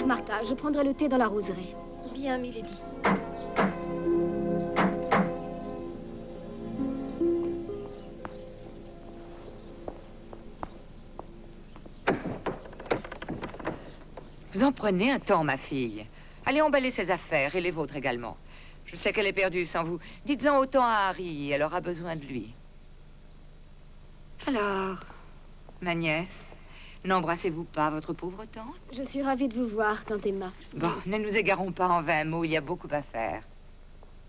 Martha, je prendrai le thé dans la roseraie. Bien, milady. Vous en prenez un temps, ma fille. Allez emballer ses affaires, et les vôtres également. Je sais qu'elle est perdue sans vous. Dites-en autant à Harry, elle aura besoin de lui. Alors, ma nièce, n'embrassez-vous pas votre pauvre tante? Je suis ravie de vous voir, tante Emma. Bon, ne nous égarons pas en 20 mots, il y a beaucoup à faire.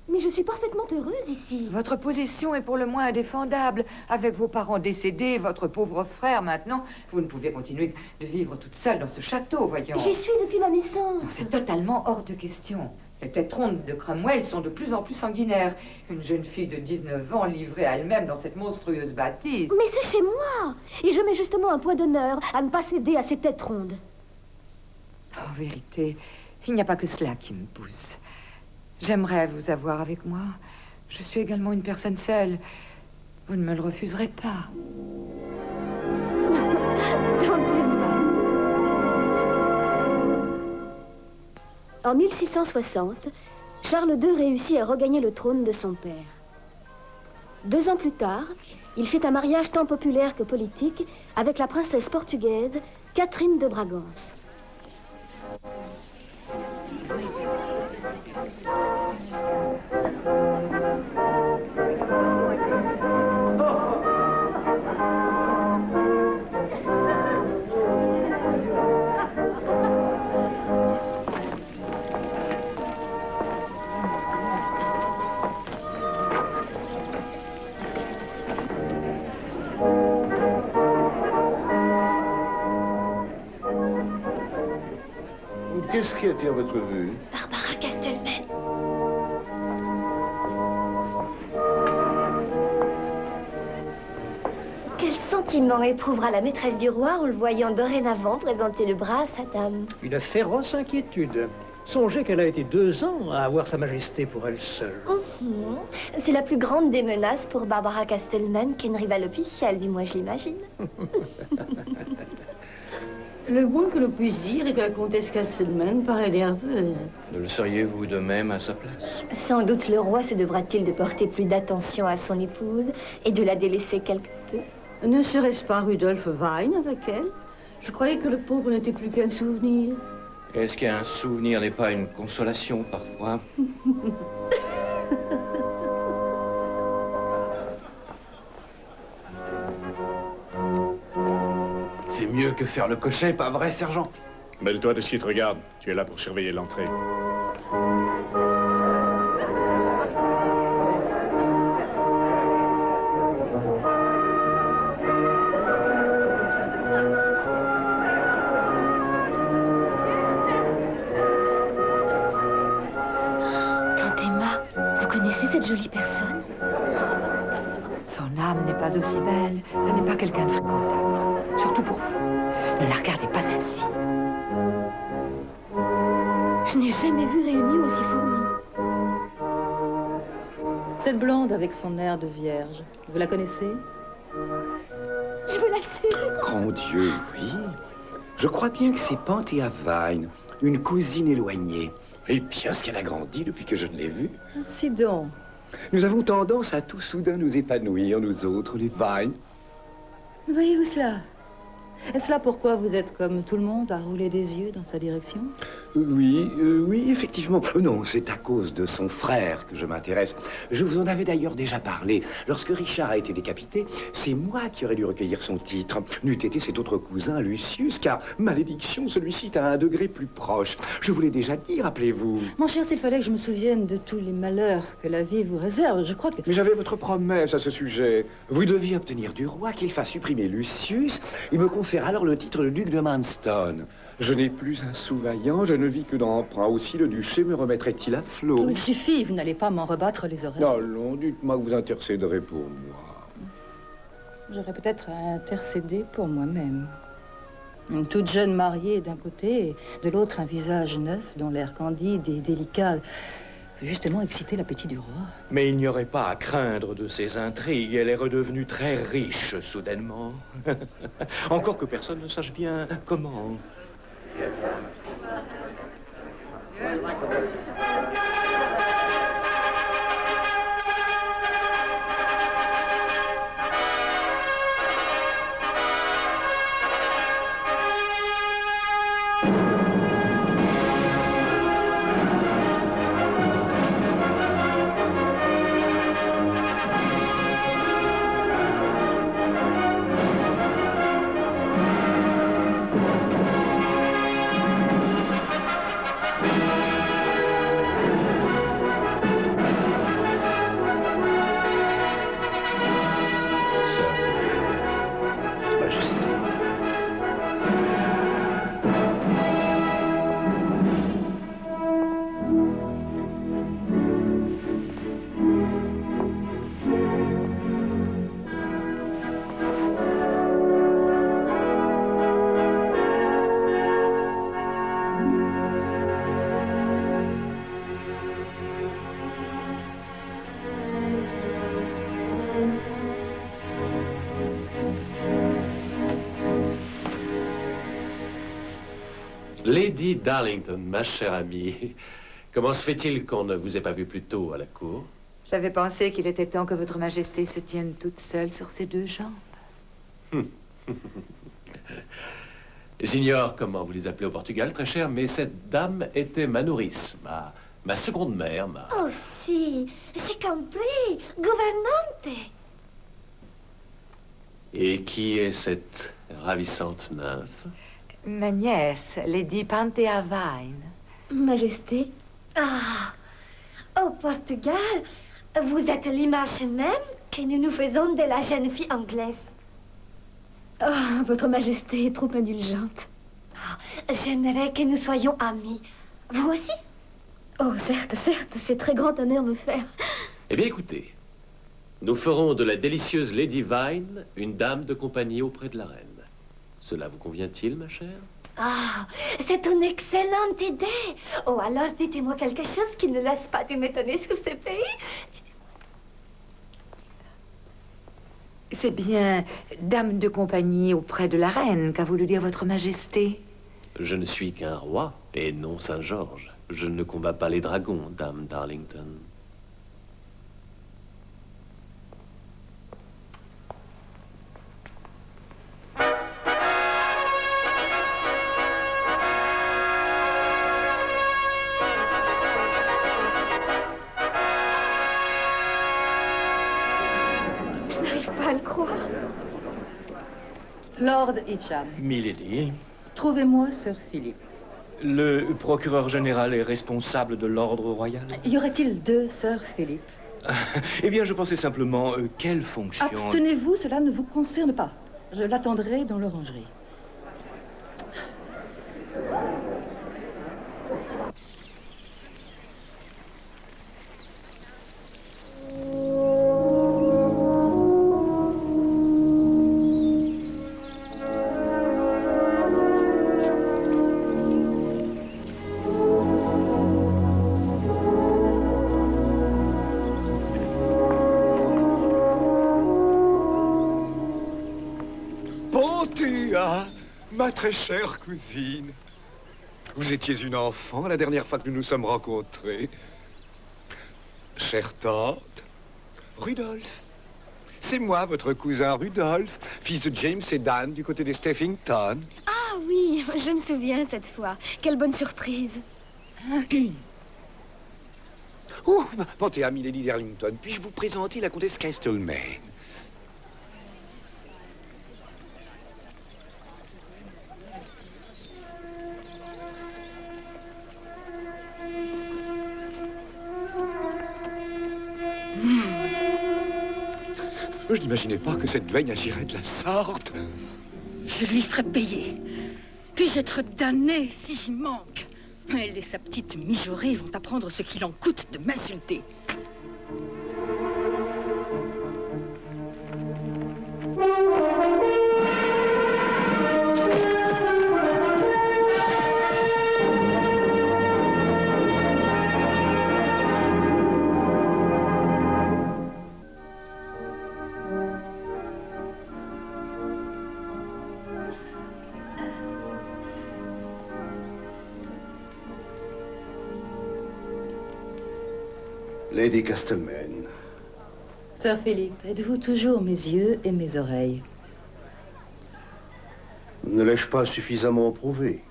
Mais je suis parfaitement heureuse ici. Votre position est pour le moins indéfendable. Avec vos parents décédés, votre pauvre frère maintenant, vous ne pouvez continuer de vivre toute seule dans ce château, voyons. J'y suis depuis ma naissance. C'est totalement hors de question. Les têtes rondes de Cromwell sont de plus en plus sanguinaires. Une jeune fille de 19 ans livrée à elle-même dans cette monstrueuse bâtisse. Mais c'est chez moi. Et je mets justement un point d'honneur à ne pas céder à ces têtes rondes. En vérité, il n'y a pas que cela qui me pousse. J'aimerais vous avoir avec moi. Je suis également une personne seule. Vous ne me le refuserez pas. En 1660, Charles II réussit à regagner le trône de son père. 2 ans plus tard, il fait un mariage tant populaire que politique avec la princesse portugaise Catherine de Bragance. Qu'est-ce qui attire votre vue? Barbara Castlemaine. Quel sentiment éprouvera la maîtresse du roi en le voyant dorénavant présenter le bras à sa dame? Une féroce inquiétude. Songez qu'elle a été 2 ans à avoir sa majesté pour elle seule. C'est la plus grande des menaces pour Barbara Castlemaine qu'une rivale officielle, du moins je l'imagine. Le moins que l'on puisse dire est que la comtesse Castlemaine paraît nerveuse. Ne le seriez-vous de même à sa place? Sans doute le roi se devra-t-il de porter plus d'attention à son épouse et de la délaisser quelque peu. Ne serait-ce pas Rudolph Wein avec elle? Je croyais que le pauvre n'était plus qu'un souvenir. Est-ce qu'un souvenir n'est pas une consolation parfois? C'est mieux que faire le cocher, pas vrai, sergent? Mêle-toi de ce qui te regarde. Tu es là pour surveiller l'entrée. Tante Emma, vous connaissez cette jolie personne? Son âme n'est pas aussi belle. Ce n'est pas quelqu'un de fréquentable. Surtout pour vous. Ne la regardez pas ainsi. Je n'ai jamais vu réunion aussi fournie. Cette blonde avec son air de vierge, vous la connaissez? Je veux la serrer. Grand Dieu, oui. Je crois bien que c'est Panthea Vine, une cousine éloignée. Et bien ce qu'elle a grandi depuis que je ne l'ai vue. Si donc. Nous avons tendance à tout soudain nous épanouir, nous autres, les Vine. Voyez-vous cela? Est-ce là pourquoi vous êtes comme tout le monde à rouler des yeux dans sa direction? Oui, effectivement. Non, c'est à cause de son frère que je m'intéresse. Je vous en avais d'ailleurs déjà parlé. Lorsque Richard a été décapité, c'est moi qui aurais dû recueillir son titre. N'eût été cet autre cousin, Lucius, car, malédiction, celui-ci est à un degré plus proche. Je vous l'ai déjà dit, rappelez-vous. Mon cher, s'il fallait que je me souvienne de tous les malheurs que la vie vous réserve, je crois que... Mais j'avais votre promesse à ce sujet. Vous deviez obtenir du roi qu'il fasse supprimer Lucius et me confère alors le titre de duc de Manston. Je n'ai plus un sou vaillant, je ne vis que d'emprunt. Aussi, le duché me remettrait-il à flot? Il suffit, vous n'allez pas m'en rebattre les oreilles. Allons, dites-moi que vous intercéderez pour moi. J'aurais peut-être à intercéder pour moi-même. Une toute jeune mariée d'un côté, et de l'autre un visage neuf dont l'air candide et délicat peut justement exciter l'appétit du roi. Mais il n'y aurait pas à craindre de ces intrigues. Elle est redevenue très riche, soudainement. Encore que personne ne sache bien comment. Lady Darlington, ma chère amie, comment se fait-il qu'on ne vous ait pas vu plus tôt à la cour? J'avais pensé qu'il était temps que votre majesté se tienne toute seule sur ses deux jambes. J'ignore comment vous les appelez au Portugal, très cher, mais cette dame était ma nourrice, ma seconde mère, Oh si, j'ai compris. Gouvernante. Et qui est cette ravissante nymphe? Ma nièce, Lady Panthea Vine. Majesté. Ah, au Portugal, vous êtes l'image même que nous nous faisons de la jeune fille anglaise. Oh, votre majesté est trop indulgente. Oh, j'aimerais que nous soyons amis. Vous aussi? Oh, certes, c'est très grand honneur me faire. Eh bien, écoutez, nous ferons de la délicieuse Lady Vine une dame de compagnie auprès de la reine. Cela vous convient-il, ma chère? Ah, c'est une excellente idée. Oh, alors dites-moi quelque chose qui ne laisse pas de m'étonner sur ce pays. C'est bien dame de compagnie auprès de la reine qu'a voulu dire votre majesté. Je ne suis qu'un roi, et non Saint-Georges. Je ne combats pas les dragons, dame Darlington. Je n'arrive pas à le croire. Lord Hitcham, Milady, trouvez-moi Sir Philippe. le procureur général est responsable de l'ordre royal? Y aurait-il deux Sir Philippe? Eh bien, je pensais simplement, quelle fonction... Abstenez-vous, cela ne vous concerne pas. Je l'attendrai dans l'orangerie. Panthea, ma très chère cousine. Vous étiez une enfant la dernière fois que nous nous sommes rencontrés. Chère tante, Rudolph. C'est moi, votre cousin Rudolph, fils de James et d'Anne du côté des Steffington. Ah oui, je me souviens cette fois. Quelle bonne surprise. Oh, Panthea, Milady Darlington, puis-je vous présenter la comtesse Castlemaine? Je n'imaginais pas que cette duègne agirait de la sorte. Je lui ferai payer. Puis-je être damné si j'y manque? Elle et sa petite mijaurée vont apprendre ce qu'il en coûte de m'insulter. Lady Castlemaine. Sir Philippe, êtes-vous toujours mes yeux et mes oreilles? Ne l'ai-je pas suffisamment prouvé?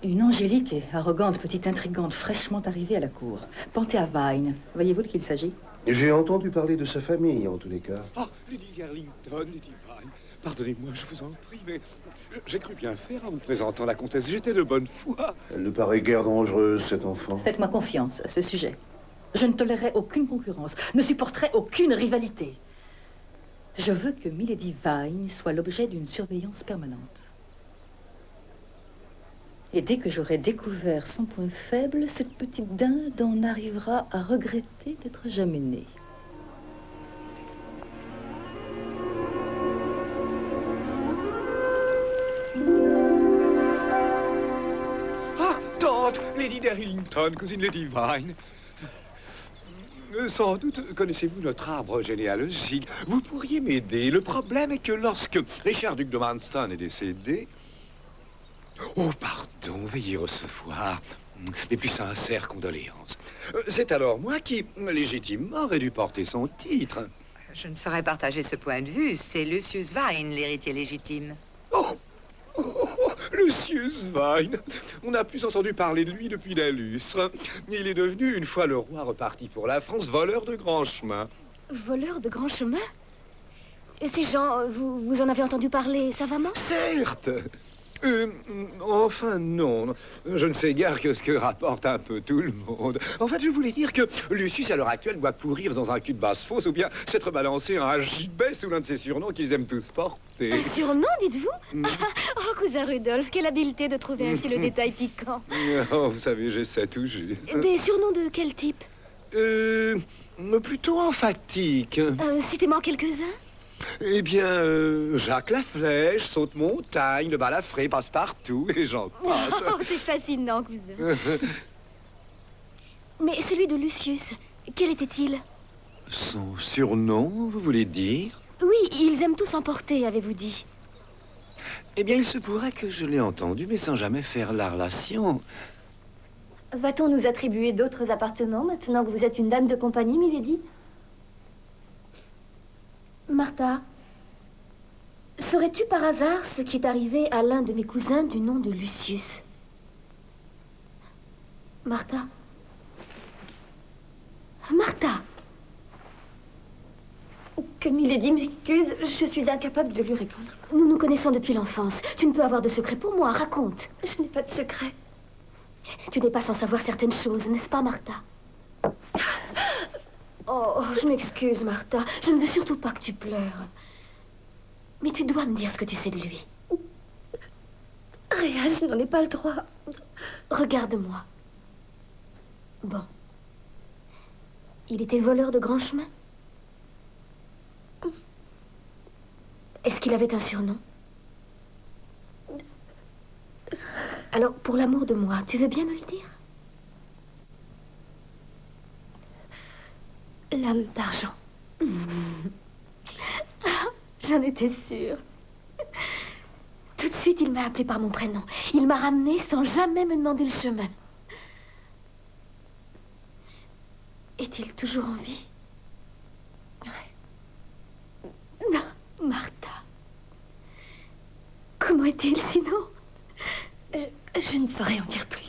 Une angélique et arrogante petite intrigante fraîchement arrivée à la cour. Panthea Vine. Voyez-vous de qui il s'agit? J'ai entendu parler de sa famille, en tous les cas. Oh, Lady Darlington, Lady Vine, pardonnez-moi, je vous en prie, mais j'ai cru bien faire en vous présentant la comtesse. J'étais de bonne foi. Elle ne paraît guère dangereuse, cet enfant. Faites-moi confiance à ce sujet. Je ne tolérerai aucune concurrence, ne supporterai aucune rivalité. Je veux que Milady Vine soit l'objet d'une surveillance permanente. Et dès que j'aurai découvert son point faible, cette petite dinde en arrivera à regretter d'être jamais née. Ah, tante, Lady Darlington, cousine Lady Vine. Sans doute connaissez-vous notre arbre généalogique. Vous pourriez m'aider. Le problème est que lorsque Richard duc de Manston est décédé... Oh, pardon, veuillez recevoir mes plus sincères condoléances. C'est alors moi qui, légitimement, aurais dû porter son titre. Je ne saurais partager ce point de vue. C'est Lucius Vine, l'héritier légitime. Lucius Vine. On n'a plus entendu parler de lui depuis la lustre. Il est devenu, une fois le roi reparti pour la France, voleur de grand chemin. Voleur de grand chemin? Et ces gens, vous en avez entendu parler savamment? Certes. Enfin, non. Je ne sais guère que ce que rapporte un peu tout le monde. En fait, je voulais dire que Lucius, à l'heure actuelle, doit courir dans un cul de basse-fosse ou bien s'être balancé un gibet sous l'un de ces surnoms qu'ils aiment tous porter. Un surnom, dites-vous? Oh, cousin Rudolf, quelle habileté de trouver ainsi le détail piquant. Oh, vous savez, j'essaie tout juste. Des surnoms de quel type? Plutôt emphatique. Citez-moi quelques-uns. Eh bien, Jacques Laflèche, Saute-Montagne, le balafré, passe-partout, et j'en passe. Oh, c'est fascinant, cousin. Mais celui de Lucius, quel était-il? Son surnom, vous voulez dire? Oui, ils aiment tous emporter, avez-vous dit. Eh bien, il se pourrait que je l'ai entendu, mais sans jamais faire la relation. Va-t-on nous attribuer d'autres appartements maintenant que vous êtes une dame de compagnie, milady? Martha, saurais-tu par hasard ce qui est arrivé à l'un de mes cousins du nom de Lucius? Martha? Martha! Que milady m'excuse, je suis incapable de lui répondre. Nous nous connaissons depuis l'enfance. Tu ne peux avoir de secret pour moi, raconte. Je n'ai pas de secret. Tu n'es pas sans savoir certaines choses, n'est-ce pas, Martha? Oh, je m'excuse, Martha. Je ne veux surtout pas que tu pleures. Mais tu dois me dire ce que tu sais de lui. Rien, je n'en ai pas le droit. Regarde-moi. Bon. Il était voleur de grand chemin? Est-ce qu'il avait un surnom? Alors, pour l'amour de moi, tu veux bien me le dire? L'âme d'argent. Ah, j'en étais sûre. Tout de suite, il m'a appelé par mon prénom. Il m'a ramené sans jamais me demander le chemin. Est-il toujours en vie? Non, Martha. Comment est-il sinon? Je ne saurais en dire plus.